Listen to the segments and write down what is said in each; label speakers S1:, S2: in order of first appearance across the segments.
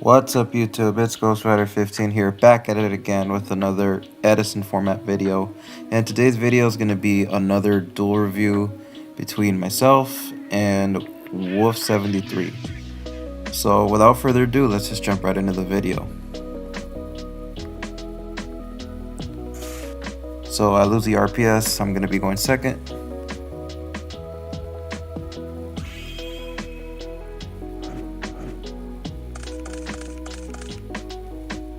S1: What's up YouTube, it's GhostRider15 here, back at it again with another Edison format video. And today's video is going to be another duel review between myself and Wolf73. So without further ado, let's just jump right into the video. So I lose the RPS, I'm going to be going second.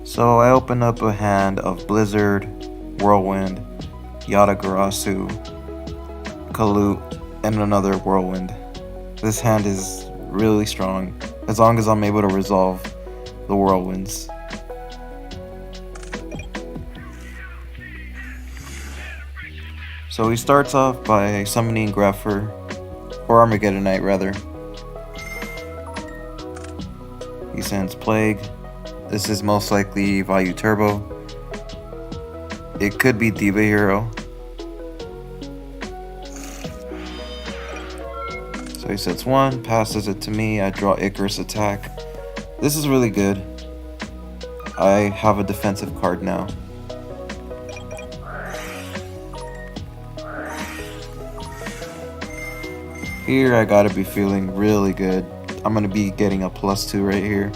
S1: So I open up a hand of Blizzard, Whirlwind, Yatagarasu, Kalut, and another Whirlwind. This hand is really strong, as long as I'm able to resolve the Whirlwinds. So he starts off by summoning Grapher, or Armageddonite rather. He sends Plague. This is most likely Vayu Turbo. It could be Diva Hero. So he sets one, passes it to me. I draw Icarus attack. This is really good. I have a defensive card now. Here I gotta be feeling really good. I'm gonna be getting a +2 right here.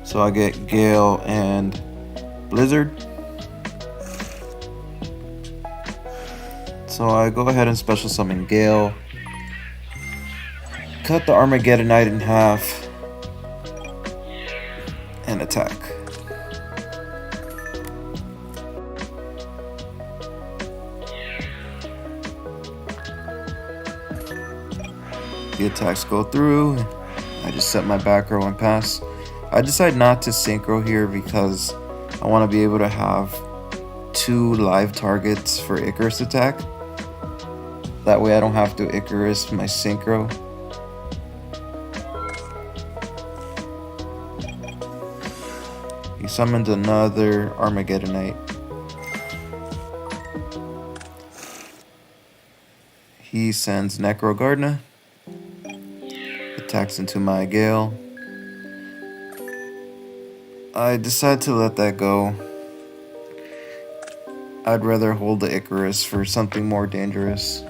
S1: So I get Gale and Blizzard. So I go ahead and special summon Gale. Cut the Armageddonite in half. And attack. The attacks go through. I just set my back row and pass. I decide not to synchro here because I want to be able to have 2 live targets for Icarus attack. That way I don't have to Icarus my synchro. He summoned another Armageddonite. He sends Necro Gardener. Attacks into my Gale. I decide to let that go. I'd rather hold the Icarus for something more dangerous.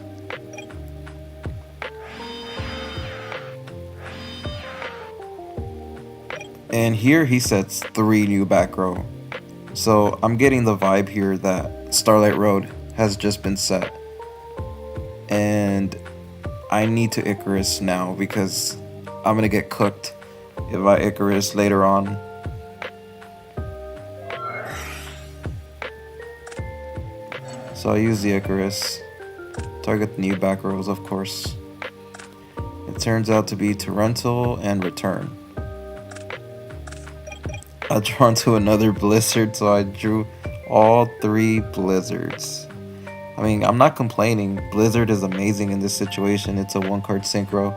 S1: And here he sets 3 new back row. So I'm getting the vibe here that Starlight Road has just been set. And I need to Icarus now because I'm gonna get cooked if I Icarus later on. So I use the Icarus, target the new back rows of course. It turns out to be Torrential and Return. I draw into another Blizzard, so I drew all 3 Blizzards. I mean, I'm not complaining. Blizzard is amazing in this situation. It's a 1-card synchro.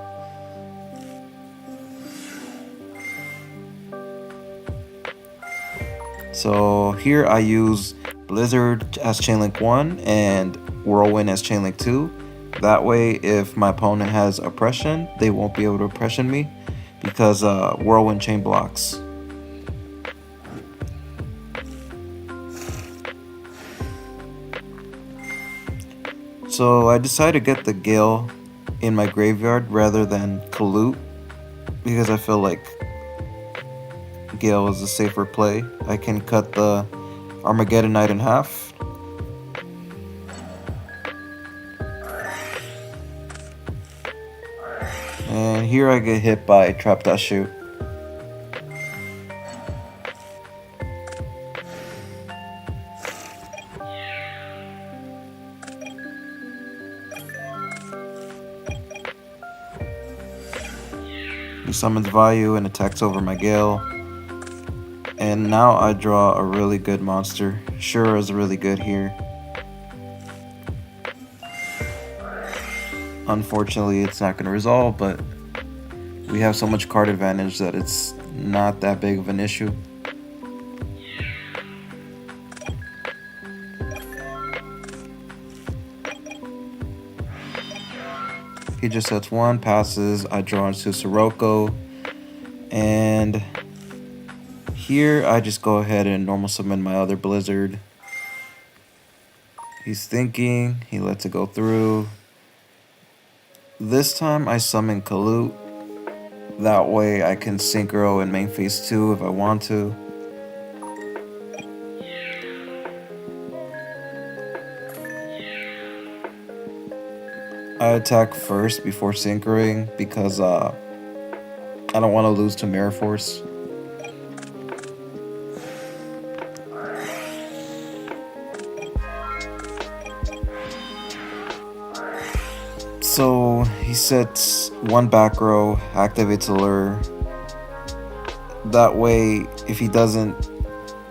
S1: So here I use Blizzard as Chainlink 1 and Whirlwind as Chainlink 2. That way, if my opponent has Oppression, they won't be able to Oppression me because Whirlwind chain blocks. So I decided to get the Gale in my graveyard rather than Kalut because I feel like Gale is a safer play. I can cut the Armageddonite in half. And here I get hit by Trap-Shoot. He summons Vayu and attacks over my Gale. And now I draw a really good monster. Shura is really good here. Unfortunately, it's not going to resolve, but we have so much card advantage that it's not that big of an issue. He just sets 1, passes. I draw into Sirocco. And here I just go ahead and normal summon my other Blizzard. He's thinking. He lets it go through. This time I summon Kalut. That way I can Synchro in main phase 2 if I want to. I attack first before synchroing because I don't want to lose to Mirror Force. So he sets 1 back row, activates a lure. That way, if he doesn't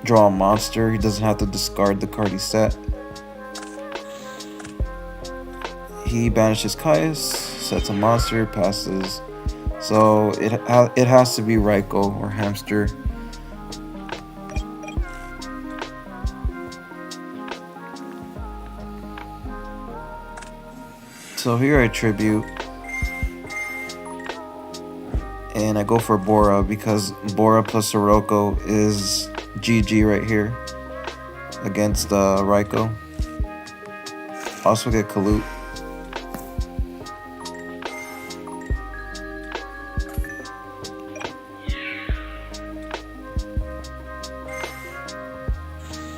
S1: draw a monster, he doesn't have to discard the card he set. He banishes Caius, sets a monster, passes. So it has to be Raikou or Hamster. So here I tribute. And I go for Bora because Bora plus Sirocco is GG right here against Raikou. Also get Kalut.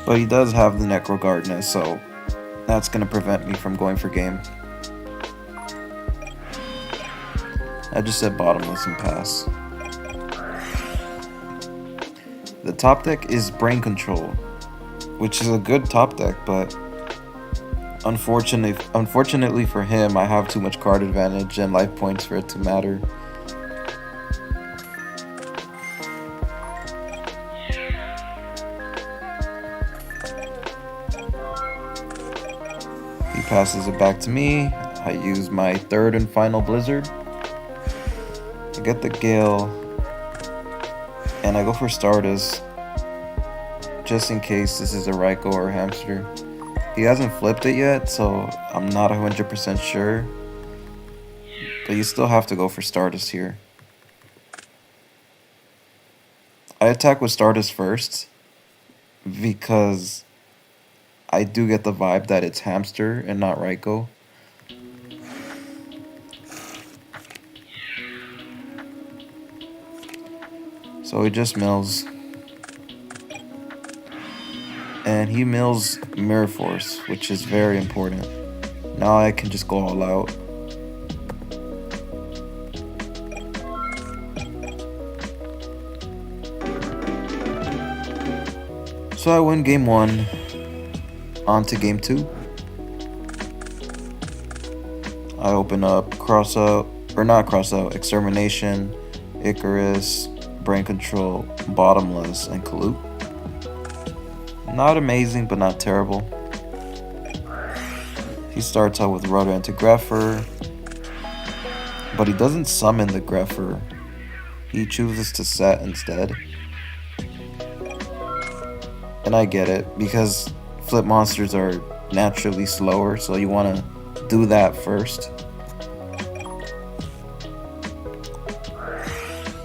S1: But he does have the Necro Gardener, so that's going to prevent me from going for game. I just said bottomless and pass. The top deck is Brain Control, which is a good top deck, but unfortunately for him, I have too much card advantage and life points for it to matter. He passes it back to me. I use my 3rd and final Blizzard. I get the Gale, and I go for Stardust, just in case this is a Raikou or a Hamster. He hasn't flipped it yet, so I'm not 100% sure, but you still have to go for Stardust here. I attack with Stardust first, because I do get the vibe that it's Hamster and not Raikou. So he just mills. And he mills Mirror Force, which is very important. Now I can just go all out. So I win game 1. On to game 2. I open up Extermination, Icarus, Brain Control, Bottomless, and Kalut. Not amazing, but not terrible. He starts out with Rudder into Greffer, but he doesn't summon the Greffer. He chooses to set instead. And I get it, because flip monsters are naturally slower, so you want to do that first.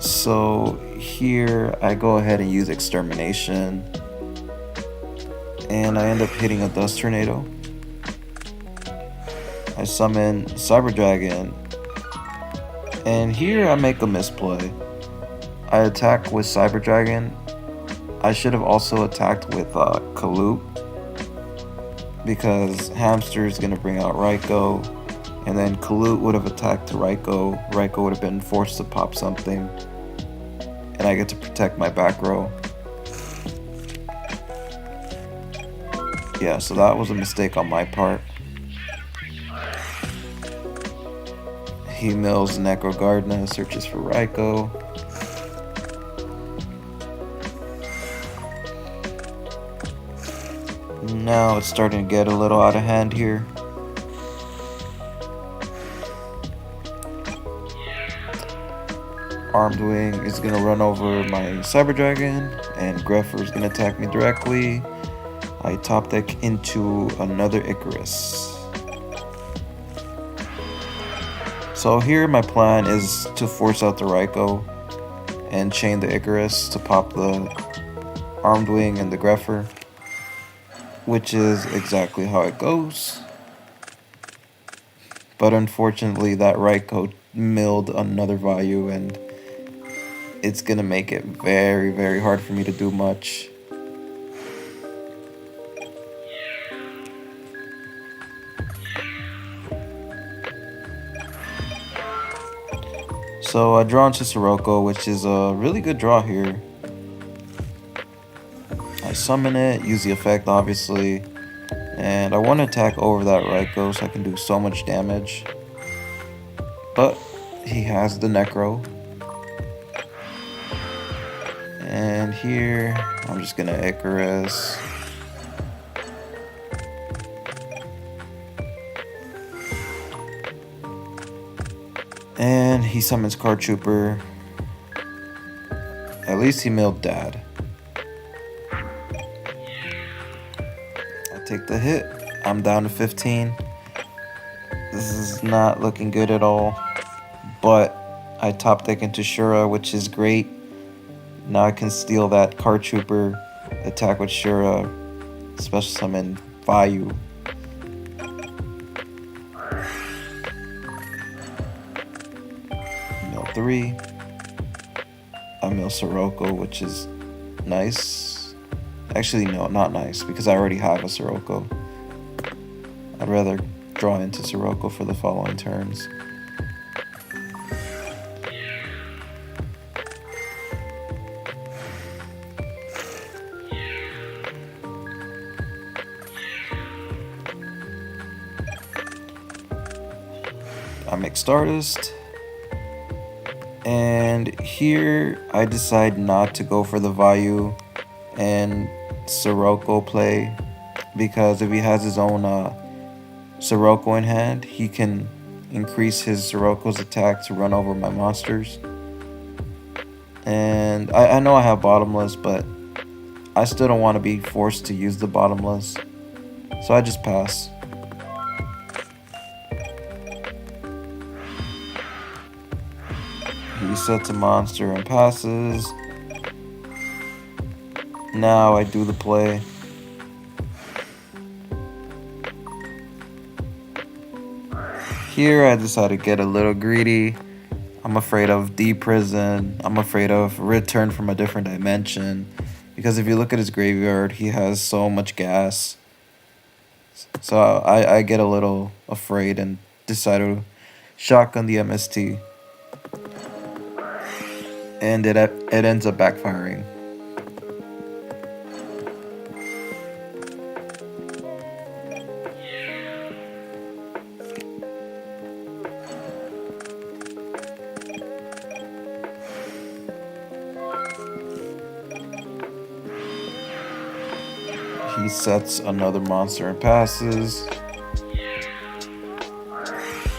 S1: So here I go ahead and use Extermination, and I end up hitting a Dust Tornado. I summon Cyber Dragon, and here I make a misplay. I attack with Cyber Dragon. I should have also attacked with Kalut, because Hamster is going to bring out Raikou, and then Kalut would have attacked to Raikou. Raikou would have been forced to pop something, and I get to protect my back row. Yeah, so that was a mistake on my part. He mills Necro Gardener, searches for Raikou. Now it's starting to get a little out of hand here. Armed Wing is going to run over my Cyber Dragon, and Greffer is going to attack me directly. I top deck into another Icarus. So here my plan is to force out the Raikou and chain the Icarus to pop the Armed Wing and the Greffer, which is exactly how it goes. But unfortunately that Raikou milled another Vayu, and it's gonna make it very, very hard for me to do much. So I draw into Sirocco, which is a really good draw here. I summon it, use the effect obviously, and I want to attack over that Raikou so I can do so much damage. But he has the Necro. And here, I'm just gonna Icarus. And he summons Card Trooper. At least he milled Dad. I take the hit. I'm down to 15. This is not looking good at all. But I top deck into Shura, which is great. Now I can steal that Card Trooper, attack with Shura, special summon Vayu. Mill 3. I mill Sirocco, which is nice. Actually, no, not nice, because I already have a Sirocco. I'd rather draw into Sirocco for the following turns. I make Stardust, and here I decide not to go for the Vayu and Sirocco play, because if he has his own Sirocco in hand, he can increase his Sirocco's attack to run over my monsters. And I know I have Bottomless, but I still don't want to be forced to use the Bottomless, so I just pass. He sets a monster and passes. Now I do the play. Here I decide to get a little greedy. I'm afraid of D-Prison. I'm afraid of Return from a Different Dimension. Because if you look at his graveyard, he has so much gas. So I get a little afraid and decide to shotgun the MST. And it ends up backfiring. He sets another monster and passes.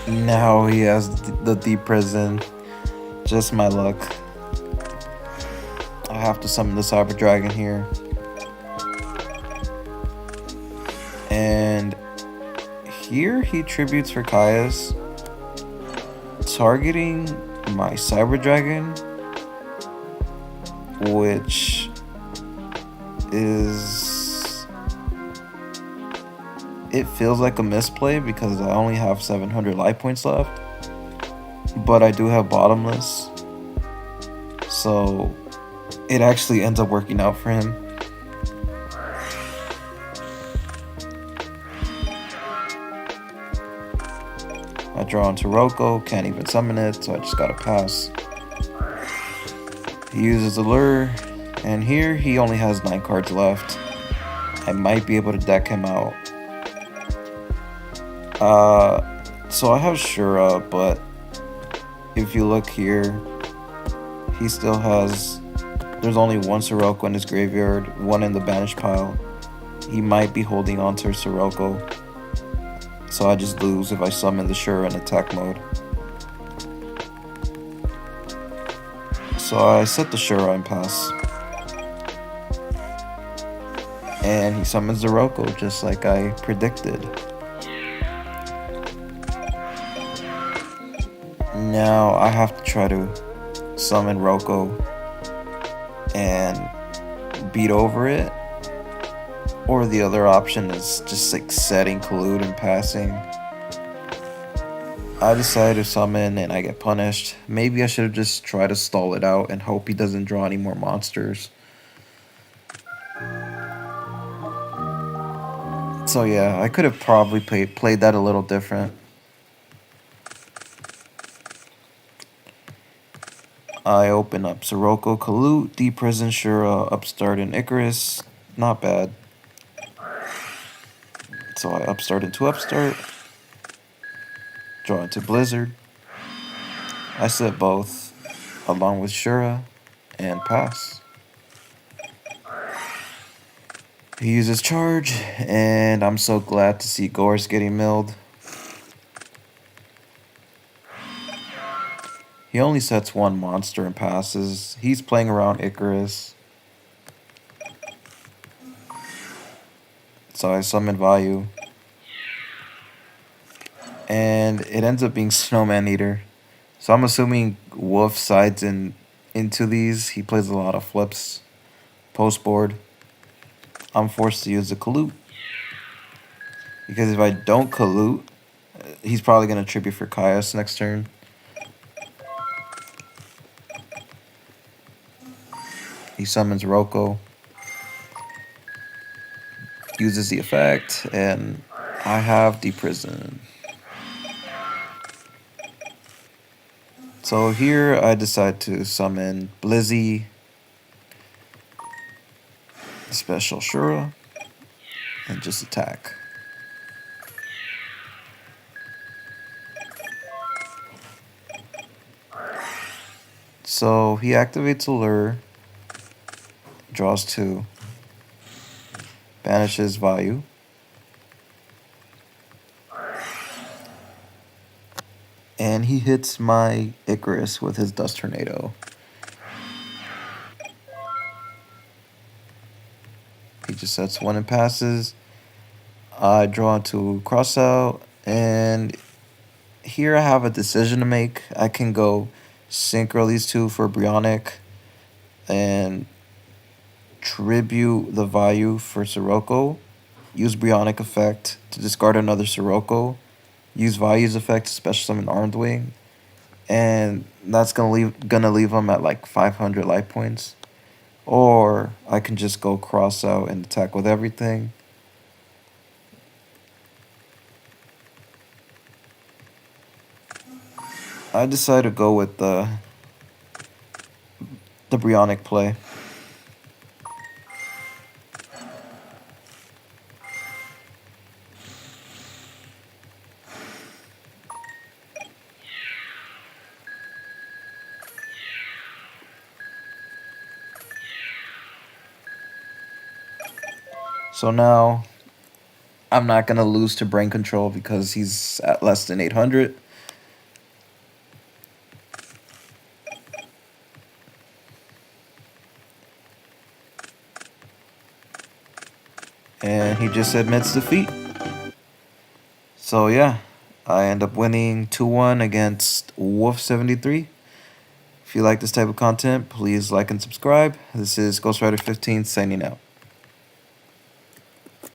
S1: Now he has the Deep Prison. Just my luck. I have to summon the Cyber Dragon here. And here he tributes for Caius, targeting my Cyber Dragon, which is... it feels like a misplay because I only have 700 life points left, but I do have Bottomless, so it actually ends up working out for him. I draw into Roko, can't even summon it, so I just gotta pass. He uses Allure, and here he only has 9 cards left. I might be able to deck him out. So I have Shura, but if you look here, he still has... there's only one Sirocco in his graveyard, one in the banished pile. He might be holding on to Sirocco, so I just lose if I summon the Shura in attack mode. So I set the Shura and pass. And he summons the Roko just like I predicted. Now I have to try to summon Roko and beat over it. Or the other option is just like setting collude and passing. I decided to summon and I get punished. Maybe I should have just tried to stall it out and hope he doesn't draw any more monsters. So yeah, I could have probably played that a little different. I open up Sirocco, Kalut, Deprison, Shura, Upstart, and Icarus. Not bad. So I Upstart into Upstart. Draw into Blizzard. I set both, along with Shura, and pass. He uses Charge, and I'm so glad to see Gorse getting milled. He only sets one monster and passes. He's playing around Icarus. So I summon Vayu. And it ends up being Snowman Eater. So I'm assuming Wolf sides into these. He plays a lot of flips. Post board. I'm forced to use the Kalut. Because if I don't Kalut, he's probably going to tribute for Kaios next turn. He summons Roko. Uses the effect. And I have Deprison. So here I decide to summon Blizzy. Special Shura. And just attack. So he activates Allure, draws 2, banishes Vayu, and he hits my Icarus with his Dust Tornado. He just sets 1 and passes. I draw to cross out, and here I have a decision to make. I can go synchro these 2 for Brionic and tribute the Vayu for Sirocco, use Brionic effect to discard another Sirocco, use Vayu's effect to special summon Armed Wing, and that's gonna leave him at like 500 life points. Or I can just go cross out and attack with everything. I decided to go with the Brionic play. So now I'm not going to lose to Brain Control because he's at less than 800. And he just admits defeat. So yeah, I end up winning 2-1 against Wolf73. If you like this type of content, please like and subscribe. This is Ghostwriter15 signing out.